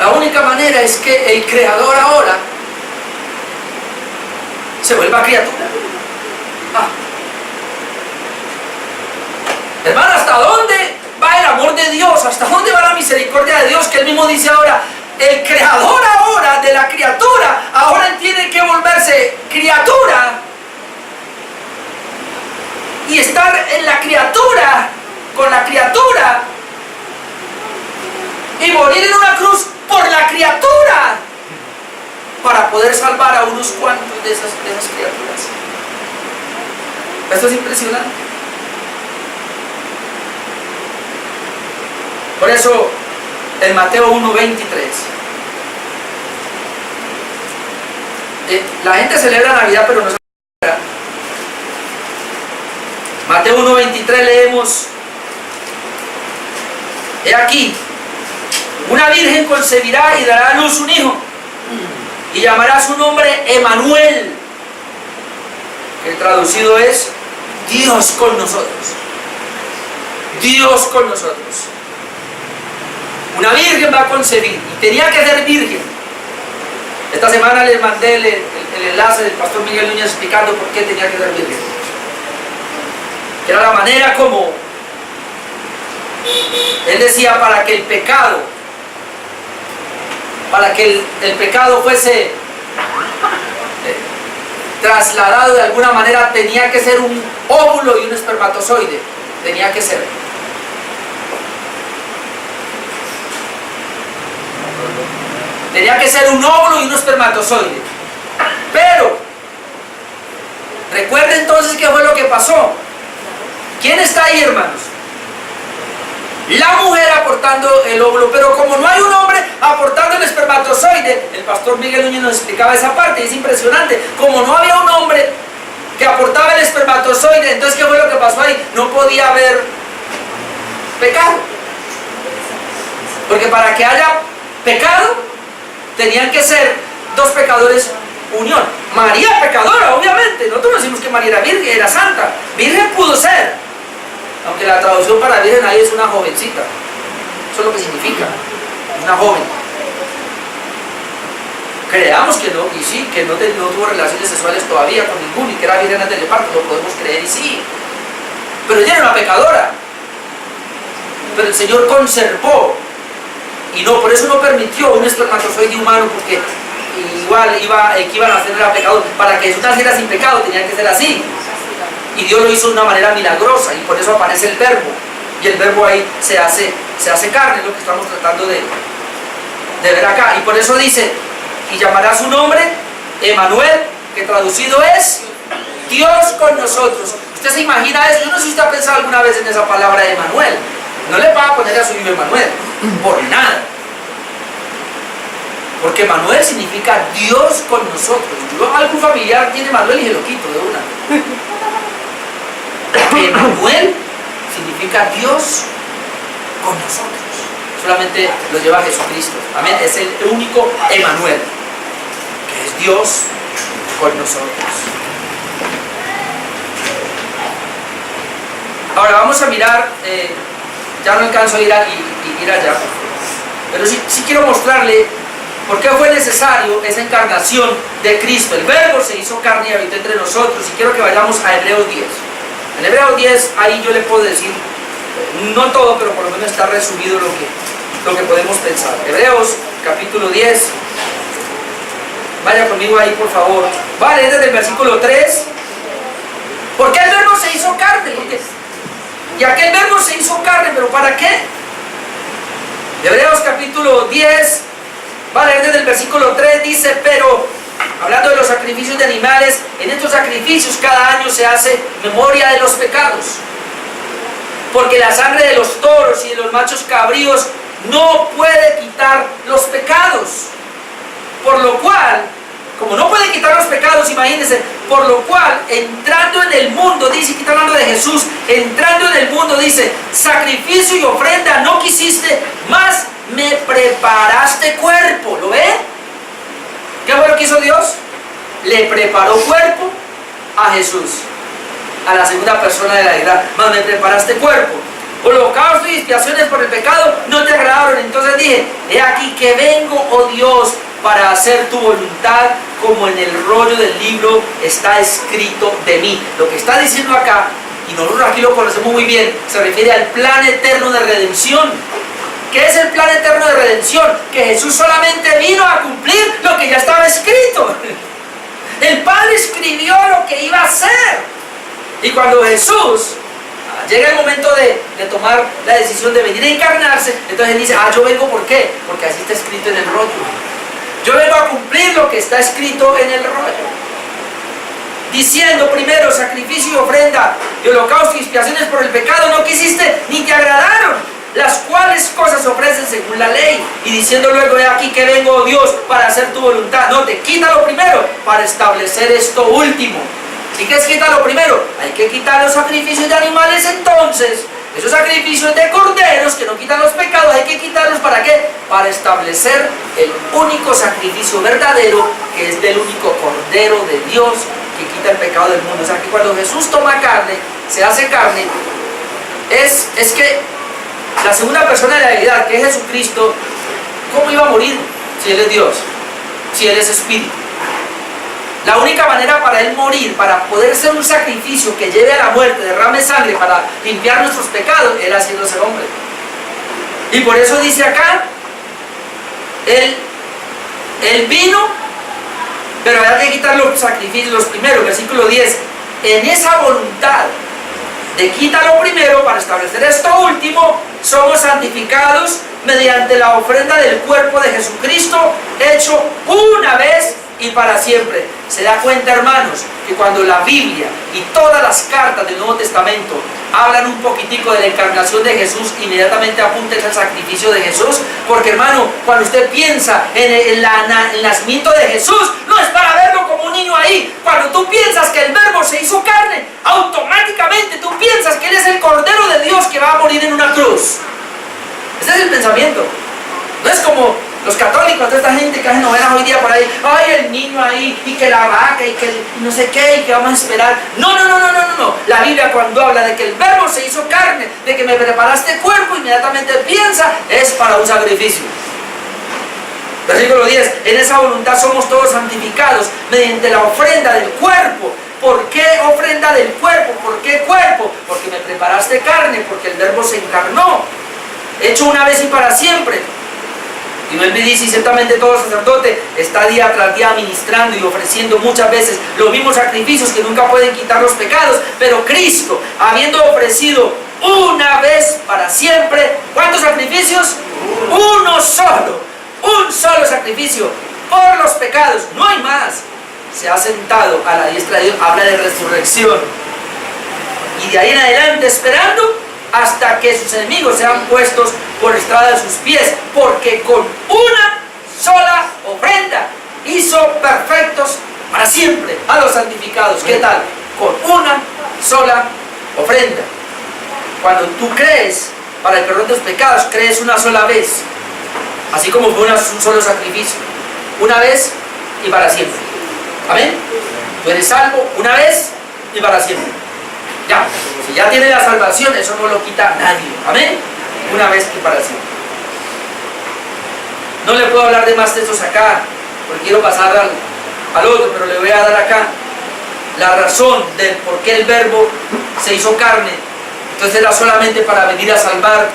La única manera es que el Creador ahora se vuelva criatura. Hermano, ¿hasta dónde va el amor de Dios? ¿Hasta dónde va la misericordia de Dios? Que Él mismo dice ahora, el Creador ahora de la criatura, ahora Él tiene que volverse criatura y estar en la criatura, con la criatura, y morir en una cruz por la criatura, para poder salvar a unos cuantos de esas criaturas. Esto es impresionante. Por eso, en Mateo 1:23, la gente celebra Navidad, pero no se celebra. Mateo 1:23 leemos: he aquí, una virgen concebirá y dará a luz un hijo, y llamará su nombre Emanuel, que traducido es Dios con nosotros. Dios con nosotros. Una virgen va a concebir, y tenía que ser virgen. Esta semana les mandé el enlace del pastor Miguel Núñez explicando por qué tenía que ser virgen. Que era la manera como él decía, para que el pecado fuese trasladado de alguna manera, tenía que ser un óvulo y un espermatozoide. Tenía que ser. Tenía que ser un óvulo y un espermatozoide. Pero recuerden entonces qué fue lo que pasó. ¿Quién está ahí, hermanos? La mujer aportando el óvulo, pero como no hay un hombre aportando el espermatozoide, el pastor Miguel Núñez nos explicaba esa parte, y es impresionante. Como no había un hombre que aportaba el espermatozoide, entonces ¿qué fue lo que pasó ahí? No podía haber pecado. Porque para que haya pecado, tenían que ser dos pecadores unión. María pecadora, obviamente. Nosotros no decimos que María era virgen, era santa. Virgen pudo ser. Aunque la traducción para virgen ahí es una jovencita. Eso es lo que significa. Una joven. Creamos que no, y sí, que no tuvo relaciones sexuales todavía con ninguno, y que era virgen antes del parto, lo podemos creer, y sí. Pero ella era una pecadora. Pero el Señor conservó, y no, por eso no permitió un espermatozoide humano, porque igual que iban a hacer era pecado. Para que Jesús naciera sin pecado tenía que ser así. Y Dios lo hizo de una manera milagrosa, y por eso aparece el verbo, y el verbo ahí se hace carne, es lo que estamos tratando de ver acá. Y por eso dice, y llamará su nombre Emanuel, que traducido es Dios con nosotros. ¿Usted se imagina eso? Yo no sé si usted ha pensado alguna vez en esa palabra de Emanuel. No le va a poner a su hijo Emanuel, por nada. Porque Emanuel significa Dios con nosotros. Yo, algún familiar tiene Emanuel y se lo quito de una. Emanuel significa Dios con nosotros. Solamente lo lleva Jesucristo. Amén. Es el único Emanuel, que es Dios con nosotros. Ahora vamos a mirar, ya no alcanzo a ir allá, pero sí quiero mostrarle por qué fue necesario esa encarnación de Cristo. El Verbo se hizo carne y habitó entre nosotros, y quiero que vayamos a Hebreos 10. En Hebreos 10, ahí yo le puedo decir, no todo, pero por lo menos está resumido lo que podemos pensar. Hebreos capítulo 10, vaya conmigo ahí por favor. Vale, desde el versículo 3. ¿Por qué el Verbo se hizo carne? Y aquel Verbo se hizo carne, ¿pero para qué? Hebreos capítulo 10, vale, desde el versículo 3 dice, pero, hablando de los sacrificios de animales, en estos sacrificios cada año se hace memoria de los pecados. Porque la sangre de los toros y de los machos cabríos no puede quitar los pecados. Por lo cual, como no puede quitar los pecados, imagínense, por lo cual, entrando en el mundo, dice, aquí está hablando de Jesús, entrando en el mundo, dice, sacrificio y ofrenda no quisiste, mas me preparaste cuerpo. ¿Lo ve? ¿Qué fue lo que hizo Dios? Le preparó cuerpo a Jesús, a la segunda persona de la deidad. Mas me preparaste cuerpo. Holocausto y expiaciones por el pecado no te agradaron. Entonces dije, he aquí que vengo, oh Dios, para hacer tu voluntad, como en el rollo del libro está escrito de mí. Lo que está diciendo acá, y nosotros aquí lo conocemos muy bien, se refiere al plan eterno de redención. ¿Qué es el plan eterno de redención? Que Jesús solamente vino a cumplir lo que ya estaba escrito. El Padre escribió lo que iba a hacer. Y cuando Jesús llega el momento de tomar la decisión de venir a encarnarse, entonces él dice, yo vengo, ¿por qué? Porque así está escrito en el rollo. Yo vengo a cumplir lo que está escrito en el rollo. Diciendo primero, sacrificio y ofrenda, y holocausto y expiaciones por el pecado no quisiste, ni te agradaron. las cuales cosas se ofrecen según la ley, y diciendo luego, he aquí que vengo, oh Dios, para hacer tu voluntad. No, te quita lo primero para establecer esto último. ¿Y qué es quitar lo primero? Hay que quitar los sacrificios de animales. Entonces, esos sacrificios de corderos que no quitan los pecados, hay que quitarlos. ¿Para qué? Para establecer el único sacrificio verdadero, que es del único Cordero de Dios que quita el pecado del mundo. O sea que cuando Jesús toma carne, se hace carne, es que la segunda persona de la deidad, que es Jesucristo, ¿cómo iba a morir si Él es Dios? Si Él es Espíritu. La única manera para Él morir, para poder ser un sacrificio que lleve a la muerte, derrame sangre para limpiar nuestros pecados, Él haciéndose hombre. Y por eso dice acá, Él vino, pero había que quitar los sacrificios, los primeros, versículo 10. En esa voluntad de quita lo primero para establecer esto último, somos santificados mediante la ofrenda del cuerpo de Jesucristo, hecho una vez y para siempre. Se da cuenta, hermanos, que cuando la Biblia y todas las cartas del Nuevo Testamento hablan un poquitico de la encarnación de Jesús, inmediatamente apunta al sacrificio de Jesús, porque, hermano, cuando usted piensa en el nacimiento de Jesús, no es para verlo como un niño ahí. Cuando tú piensas que el Verbo se hizo carne, automáticamente tú piensas que Él es el Cordero de Dios que va a morir en una cruz. Ese es el pensamiento. No es como los católicos, toda esta gente que hace novenas hoy día por ahí, ay, el niño ahí, y que la vaca, y que no sé qué, y que vamos a esperar. No. La Biblia, cuando habla de que el Verbo se hizo carne, de que me preparaste cuerpo, inmediatamente piensa, es para un sacrificio. Versículo 10, en esa voluntad somos todos santificados mediante la ofrenda del cuerpo. ¿Por qué ofrenda del cuerpo? ¿Por qué cuerpo? Porque me preparaste carne, porque el Verbo se encarnó, hecho una vez y para siempre. Y no me dice, y ciertamente todo sacerdote está día tras día ministrando y ofreciendo muchas veces los mismos sacrificios que nunca pueden quitar los pecados, pero Cristo, habiendo ofrecido una vez para siempre, ¿cuántos sacrificios? Uno solo, un solo sacrificio por los pecados, no hay más. Se ha sentado a la diestra de Dios, habla de resurrección, y de ahí en adelante esperando hasta que sus enemigos sean puestos por estrada de sus pies, porque con una sola ofrenda hizo perfectos para siempre a los santificados. ¿Qué tal? Con una sola ofrenda. Cuando tú crees para el perdón de los pecados, crees una sola vez, así como fue un solo sacrificio, una vez y para siempre. Amén. Tú eres salvo una vez y para siempre. Ya, si ya tiene la salvación, eso no lo quita nadie. Amén. Una vez y para siempre. No le puedo hablar de más textos acá, porque quiero pasar al otro, pero le voy a dar acá la razón del por qué el Verbo se hizo carne. Entonces era solamente para venir a salvar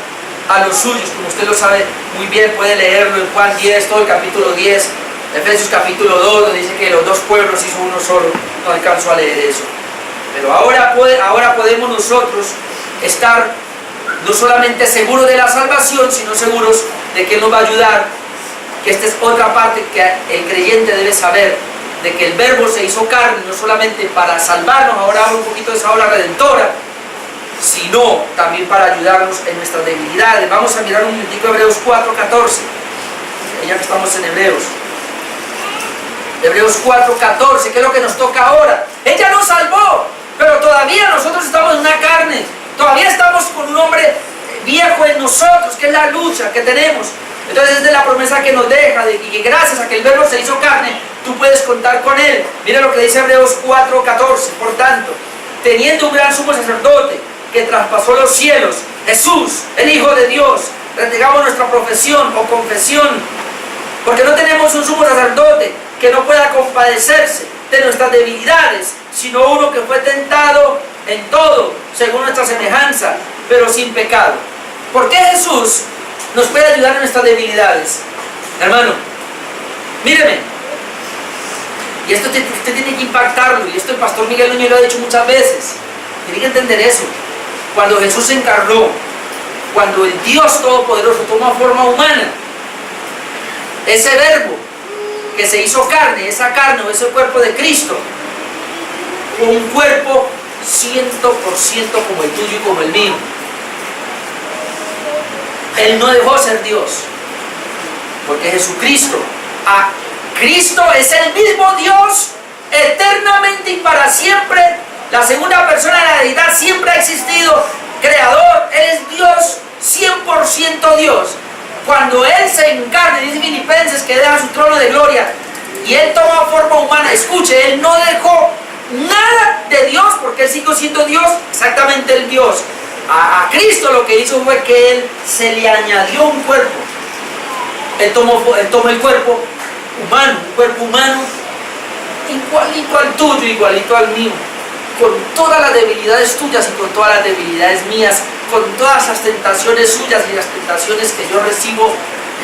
a los suyos, como usted lo sabe muy bien, puede leerlo en Juan 10, todo el capítulo 10, Efesios capítulo 2, donde dice que los dos pueblos hizo uno solo. No alcanzo a leer eso. Pero ahora podemos nosotros estar no solamente seguros de la salvación, sino seguros de que Él nos va a ayudar, que esta es otra parte que el creyente debe saber, de que el Verbo se hizo carne, no solamente para salvarnos, ahora hablo un poquito de esa obra redentora, sino también para ayudarnos en nuestras debilidades. Vamos a mirar un momentico Hebreos 4:14, ya que estamos en Hebreos. Hebreos 4:14, ¿qué es lo que nos toca ahora? Ella nos salvó, pero todavía nosotros estamos en una carne, todavía estamos con un hombre viejo en nosotros, que es la lucha que tenemos. Entonces es de la promesa que nos deja, y que gracias a que el Verbo se hizo carne, tú puedes contar con Él. Mira lo que dice Hebreos 4:14, por tanto, teniendo un gran sumo sacerdote que traspasó los cielos, Jesús, el Hijo de Dios, retengamos nuestra profesión o confesión, porque no tenemos un sumo sacerdote que no pueda compadecerse de nuestras debilidades, sino uno que fue tentado en todo, según nuestra semejanza, pero sin pecado. ¿Por qué Jesús nos puede ayudar en nuestras debilidades? Hermano, míreme, y esto usted tiene que impactarlo, y esto el pastor Miguel Núñez lo ha dicho muchas veces. Tiene que entender eso. Cuando Jesús se encarnó, cuando el Dios Todopoderoso toma forma humana, ese Verbo que se hizo carne, esa carne o ese cuerpo de Cristo, fue un cuerpo 100% como el tuyo y como el mío. Él no dejó ser Dios, porque Jesucristo, Cristo es el mismo Dios eternamente y para siempre. La segunda persona de la deidad siempre ha existido, creador. Él es Dios, 100% Dios. Cuando Él se encarna, dice Filipenses que deja su trono de gloria y Él toma forma humana, escuche, Él no dejó nada de Dios porque Él siguió siendo Dios, exactamente el Dios. A Cristo lo que hizo fue que Él se le añadió un cuerpo. Él tomó el cuerpo humano, igualito al tuyo, igualito al mío, con todas las debilidades tuyas y con todas las debilidades mías, con todas las tentaciones suyas y las tentaciones que yo recibo.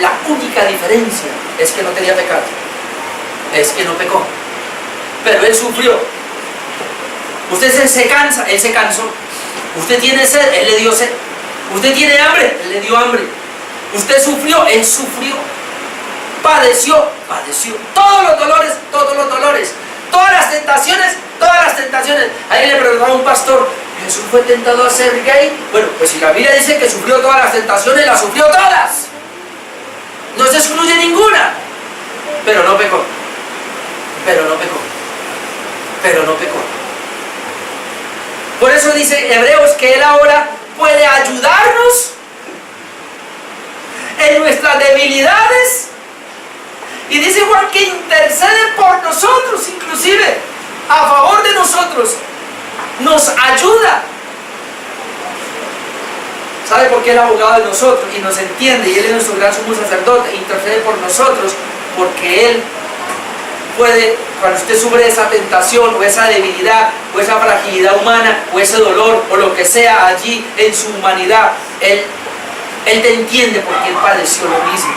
La única diferencia es que no tenía pecado, es que no pecó, pero Él sufrió. Usted se cansa, Él se cansó. Usted tiene sed, Él le dio sed. Usted tiene hambre, Él le dio hambre. Usted sufrió, Él sufrió. Padeció. Todos los dolores. Todas las tentaciones. Ahí le preguntaba a un pastor, ¿Jesús fue tentado a ser gay? Bueno, pues si la Biblia dice que sufrió todas las tentaciones, las sufrió todas. No se excluye ninguna. Pero no pecó. Por eso dice Hebreos que Él ahora puede ayudarnos en nuestras debilidades. Y dice Juan que intercede por nosotros, inclusive a favor de nosotros. Nos ayuda. ¿Sabe por qué Él es abogado de nosotros? Y nos entiende, y Él es nuestro gran sumo sacerdote. Intercede por nosotros porque Él puede, cuando usted sufre esa tentación o esa debilidad o esa fragilidad humana o ese dolor o lo que sea allí en su humanidad, Él te entiende porque Él padeció lo mismo.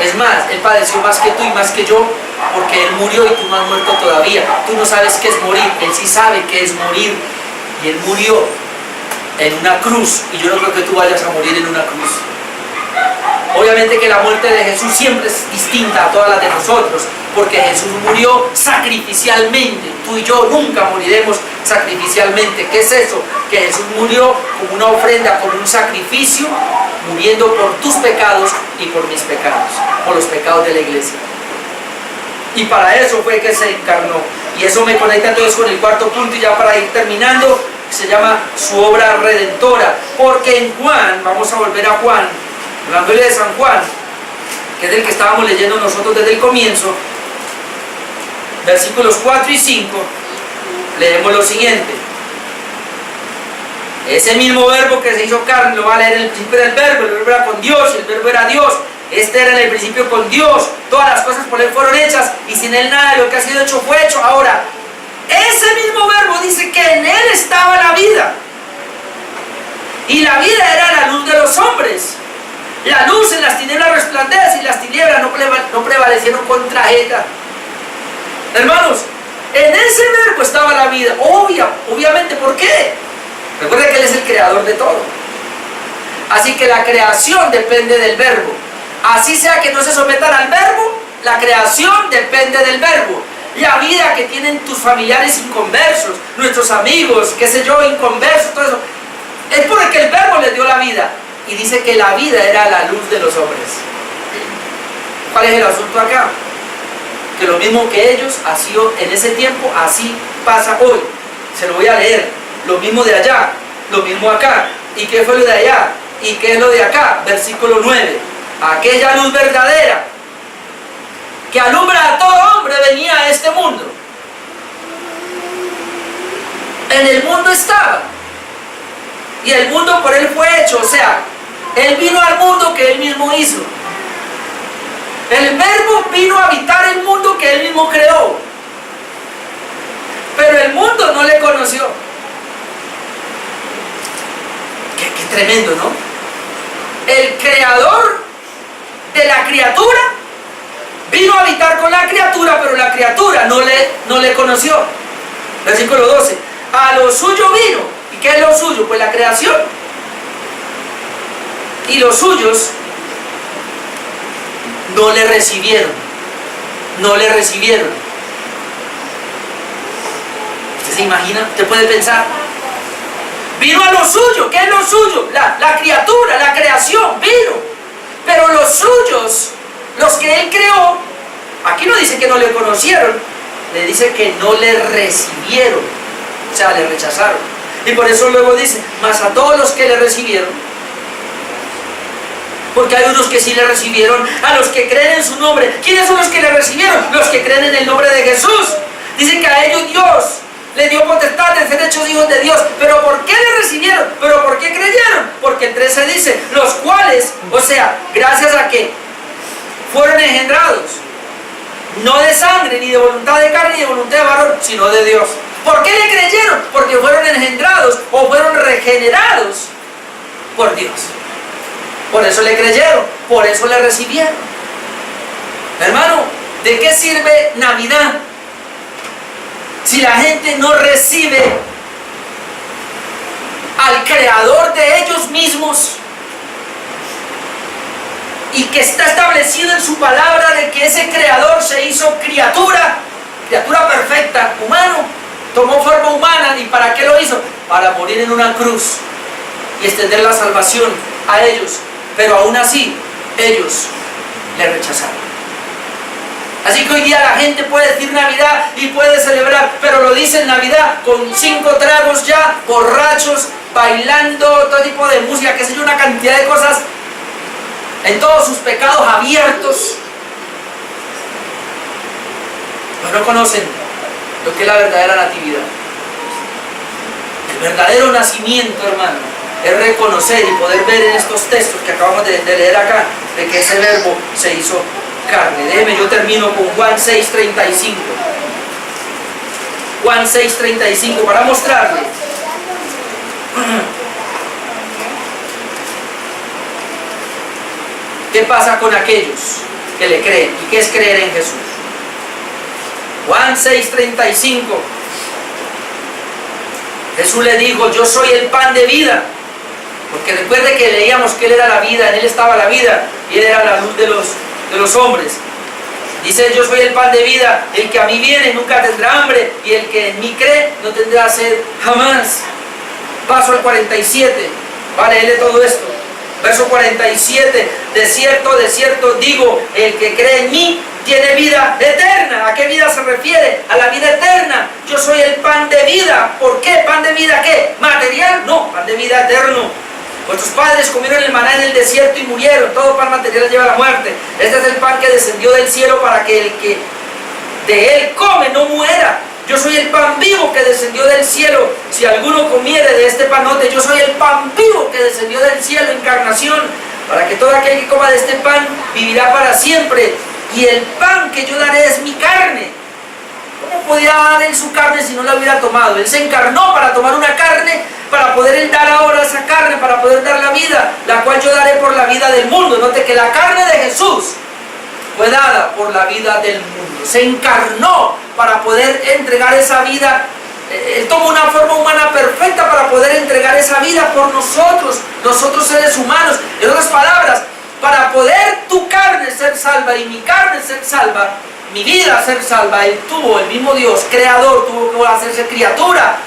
Es más, Él padeció más que tú y más que yo, porque Él murió y tú no has muerto todavía. Tú no sabes qué es morir, Él sí sabe qué es morir. Y Él murió en una cruz, y yo no creo que tú vayas a morir en una cruz. Obviamente que la muerte de Jesús siempre es distinta a todas las de nosotros, porque Jesús murió sacrificialmente. Tú y yo nunca moriremos sacrificialmente. ¿Qué es eso? Que Jesús murió como una ofrenda, como un sacrificio, muriendo por tus pecados y por mis pecados, por los pecados de la iglesia. Y para eso fue que se encarnó. Y eso me conecta entonces con el cuarto punto, y ya para ir terminando, se llama su obra redentora. Porque en Juan, vamos a volver a Juan, el Evangelio de San Juan, que es el que estábamos leyendo nosotros desde el comienzo, versículos 4 y 5, leemos lo siguiente. Ese mismo verbo que se hizo carne, lo va a leer en el principio del verbo. El verbo era con Dios, y el verbo era Dios. Este era en el principio con Dios. Todas las cosas por Él fueron hechas, y sin Él nada de lo que ha sido hecho fue hecho. Ahora, ese mismo verbo dice que en Él estaba la vida, y la vida era la luz de los hombres. La luz en las tinieblas resplandece, y las tinieblas no prevalecieron contra ella. Hermanos, en ese verbo estaba la vida. Obviamente, ¿por qué? Recuerden que Él es el creador de todo. Así que la creación depende del verbo. Así sea que no se sometan al verbo, la creación depende del verbo. La vida que tienen tus familiares inconversos, nuestros amigos, qué sé yo, inconversos, todo eso, es porque el verbo les dio la vida. Y dice que la vida era la luz de los hombres. ¿Cuál es el asunto acá? Que lo mismo que ellos ha sido en ese tiempo, así pasa hoy. Se lo voy a leer. Lo mismo de allá, lo mismo acá. ¿Y qué fue lo de allá? ¿Y qué es lo de acá? Versículo 9. Aquella luz verdadera que alumbra a todo hombre venía a este mundo. En el mundo estaba, y el mundo por Él fue hecho. O sea, Él vino al mundo que Él mismo hizo. El verbo vino a habitar el mundo que Él mismo creó, pero el mundo no le conoció. Qué tremendo, ¿no? El creador de la criatura vino a habitar con la criatura, pero la criatura no le conoció. Versículo 12. A lo suyo vino. ¿Y qué es lo suyo? Pues la creación. Y los suyos no le recibieron. ¿Usted se imagina? ¿Usted puede pensar? Vino a lo suyo. ¿Qué es lo suyo? La criatura, la creación, vino. Pero los suyos, los que Él creó, aquí no dice que no le conocieron, le dice que no le recibieron, o sea, le rechazaron. Y por eso luego dice, mas a todos los que le recibieron, porque hay unos que sí le recibieron, a los que creen en su nombre. ¿Quiénes son los que le recibieron? Los que creen en el nombre de Jesús. Dice que a ellos Dios le dio potestad de ser hechos hijos de Dios. ¿Pero por qué le recibieron? ¿Pero por qué creyeron? Porque el 13 dice, los cuales, o sea, gracias a que fueron engendrados, no de sangre, ni de voluntad de carne, ni de voluntad de varón, sino de Dios. ¿Por qué le creyeron? Porque fueron engendrados o fueron regenerados por Dios. Por eso le creyeron, por eso le recibieron. Hermano, ¿de qué sirve Navidad si la gente no recibe al creador de ellos mismos y que está establecido en su palabra de que ese creador se hizo criatura perfecta, humano, tomó forma humana? ¿Y para qué lo hizo? Para morir en una cruz y extender la salvación a ellos. Pero aún así, ellos le rechazaron. Así que hoy día la gente puede decir Navidad y puede celebrar, pero lo dice en Navidad con 5 tragos ya, borrachos, bailando, todo tipo de música, qué sé yo, una cantidad de cosas, en todos sus pecados abiertos. Pero no conocen lo que es la verdadera natividad. El verdadero nacimiento, hermano, es reconocer y poder ver en estos textos que acabamos de leer acá, de que ese verbo se hizo carne. Déjeme, yo termino con Juan 6:35. Juan 6:35, para mostrarle qué pasa con aquellos que le creen y qué es creer en Jesús. Juan 6:35. Jesús le dijo, yo soy el pan de vida. Porque recuerde que leíamos que Él era la vida, en Él estaba la vida, y Él era la luz de los hombres. Dice, yo soy el pan de vida, el que a mí viene nunca tendrá hambre, y el que en mí cree no tendrá sed jamás. Paso al 47, para leerle todo esto. Verso 47, de cierto digo, el que cree en mí tiene vida eterna. ¿A qué vida se refiere? A la vida eterna. Yo soy el pan de vida. ¿Por qué? ¿Pan de vida qué? ¿Material? No, pan de vida eterno. Vuestros padres comieron el maná en el desierto y murieron. Todo pan material lleva a la muerte. Este es el pan que descendió del cielo para que el que de él come no muera. Yo soy el pan vivo que descendió del cielo. Si alguno comiere de este panote, yo soy el pan vivo que descendió del cielo, encarnación, para que todo aquel que coma de este pan vivirá para siempre. Y el pan que yo daré es mi carne. ¿Cómo podía dar él su carne si no la hubiera tomado? Él se encarnó para tomar una carne, para poder él dar ahora esa carne, para poder dar la vida, la cual yo daré por la vida del mundo. Note que la carne de Jesús fue dada por la vida del mundo. Se encarnó para poder entregar esa vida. Él tomó una forma humana perfecta para poder entregar esa vida por nosotros seres humanos. En otras palabras, para poder tu carne ser salva y mi carne ser salva, mi vida ser salva, Él tuvo, el mismo Dios, creador, tuvo que hacerse criatura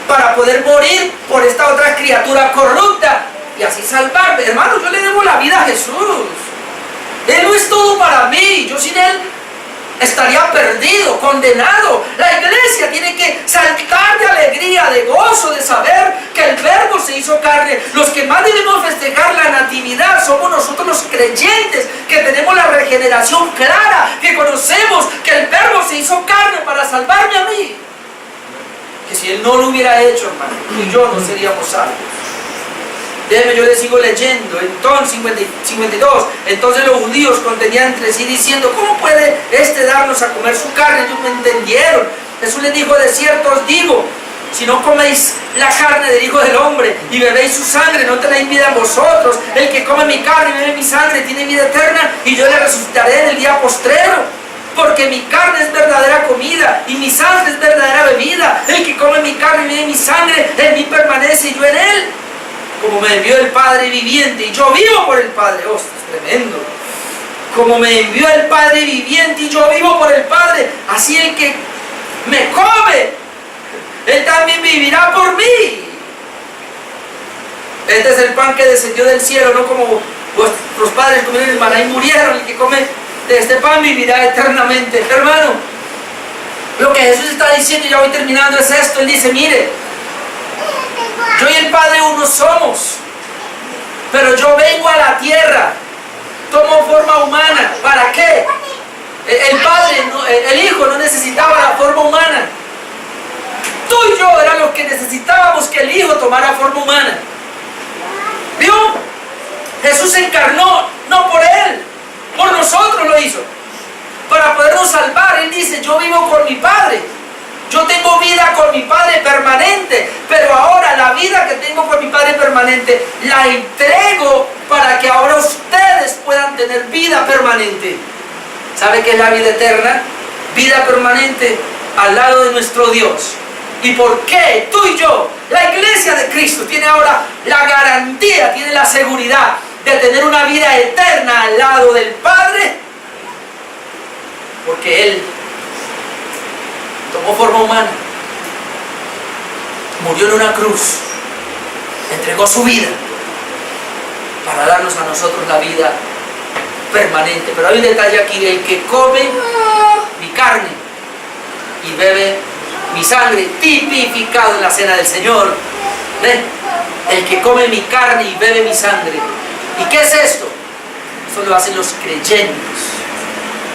para poder morir por esta otra criatura corrupta y así salvarme. Hermano, yo le debo la vida a Jesús. Él no es todo para mí. Yo sin Él estaría perdido, condenado. La iglesia tiene que saltar de alegría, de gozo, de saber que el verbo se hizo carne. Los que más debemos festejar la natividad somos nosotros los creyentes, que tenemos la regeneración clara, que conocemos que el verbo se hizo carne para salvarme a mí. Que si Él no lo hubiera hecho, hermano, tú y yo no seríamos salvos. Déjeme, yo le sigo leyendo. Entonces, 52. Entonces los judíos contendían entre sí diciendo, ¿cómo puede este darnos a comer su carne? Ellos no entendieron. Jesús les dijo, de cierto os digo, si no coméis la carne del Hijo del Hombre y bebéis su sangre, no tenéis vida en vosotros. El que come mi carne y bebe mi sangre tiene vida eterna, y yo le resucitaré en el día postrero. Porque mi carne es verdadera comida y mi sangre es verdadera bebida. El que come mi carne y bebe mi sangre, en mí permanece y yo en él. Como me envió el Padre viviente y yo vivo por el Padre. Oh, esto es tremendo. Como me envió el Padre viviente y yo vivo por el Padre, así el que me come, Él también vivirá por mí. pan que descendió del cielo, no como vuestros padres comieron el maná y murieron. El que come de este pan vivirá eternamente. Hermano, lo que Jesús está diciendo, ya voy terminando, es esto. Él dice, mire, yo y el Padre uno somos, pero yo vengo a la tierra, tomo forma humana. ¿Para qué? El Padre, el Hijo no necesitaba la forma humana. Tú y yo eran los que necesitábamos que el Hijo tomara forma humana. ¿Vio? Jesús se encarnó, no por Él, por nosotros lo hizo, para podernos salvar. Él dice, yo vivo con mi Padre, yo tengo vida con mi Padre permanente, pero ahora la vida que tengo con mi Padre permanente la entrego para que ahora ustedes puedan tener vida permanente. ¿Sabe qué es la vida eterna? Vida permanente al lado de nuestro Dios. ¿Y por qué tú y yo, la iglesia de Cristo, tiene ahora la garantía, tiene la seguridad de tener una vida eterna al lado del Padre? Porque Él tomó forma humana, murió en una cruz, entregó su vida para darnos a nosotros la vida permanente. Pero hay un detalle aquí: el que come mi carne y bebe mi sangre, tipificado en la cena del Señor. ¿Ven? El que come mi carne y bebe mi sangre. ¿Y qué es esto? Esto lo hacen los creyentes.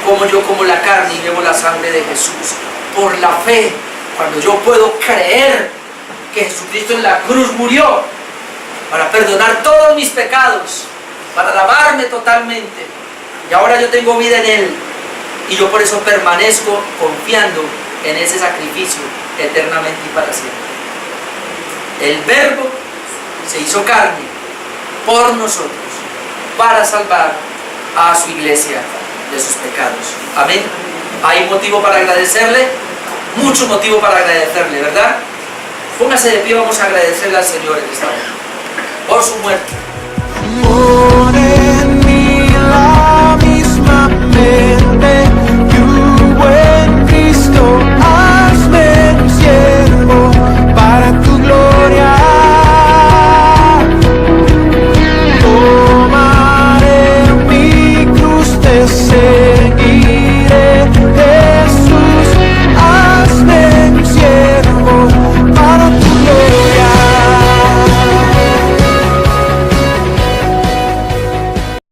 Como yo como la carne y bebo la sangre de Jesús, por la fe. Cuando yo puedo creer que Jesucristo en la cruz murió para perdonar todos mis pecados, para lavarme totalmente, y ahora yo tengo vida en Él, y yo por eso permanezco confiando en ese sacrificio eternamente y para siempre. El Verbo se hizo carne por nosotros para salvar a su iglesia de sus pecados. Amén. ¿Hay motivo para agradecerle? Mucho motivo para agradecerle, ¿verdad? Póngase de pie, vamos a agradecerle al Señor en esta hora por su muerte.